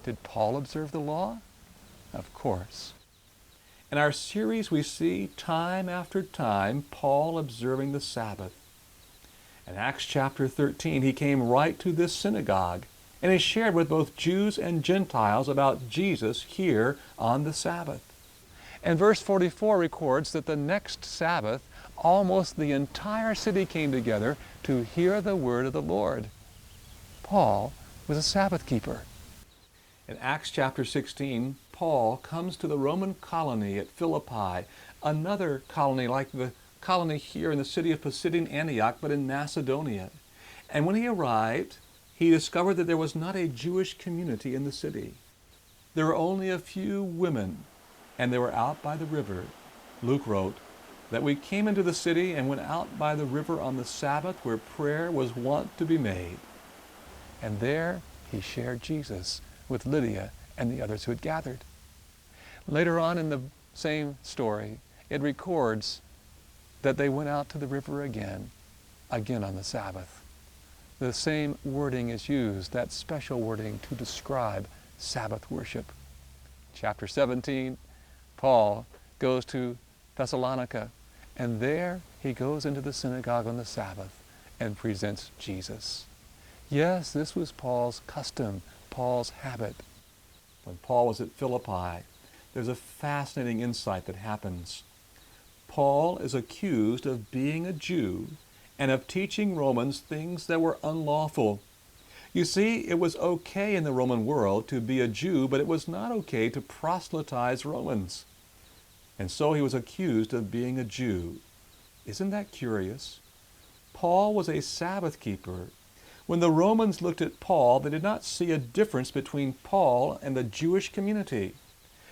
Did Paul observe the law? Of course. In our series, we see time after time Paul observing the Sabbath. In Acts chapter 13, he came right to this synagogue, and he shared with both Jews and Gentiles about Jesus here on the Sabbath. And verse 44 records that the next Sabbath, almost the entire city came together to hear the word of the Lord. Paul was a Sabbath keeper. In Acts chapter 16, Paul comes to the Roman colony at Philippi, another colony like the colony here in the city of Pisidian Antioch, but in Macedonia. And when he arrived, he discovered that there was not a Jewish community in the city. There were only a few women, and they were out by the river. Luke wrote that we came into the city and went out by the river on the Sabbath where prayer was wont to be made. And there he shared Jesus with Lydia and the others who had gathered. Later on in the same story, it records that they went out to the river again on the Sabbath. The same wording is used, that special wording, to describe Sabbath worship. Chapter 17, Paul goes to Thessalonica, and there he goes into the synagogue on the Sabbath and presents Jesus. Yes, this was Paul's custom, Paul's habit. When Paul was at Philippi, there's a fascinating insight that happens. Paul is accused of being a Jew and of teaching Romans things that were unlawful. You see, it was okay in the Roman world to be a Jew, but it was not okay to proselytize Romans. And so he was accused of being a Jew. Isn't that curious? Paul was a Sabbath keeper. When the Romans looked at Paul, they did not see a difference between Paul and the Jewish community.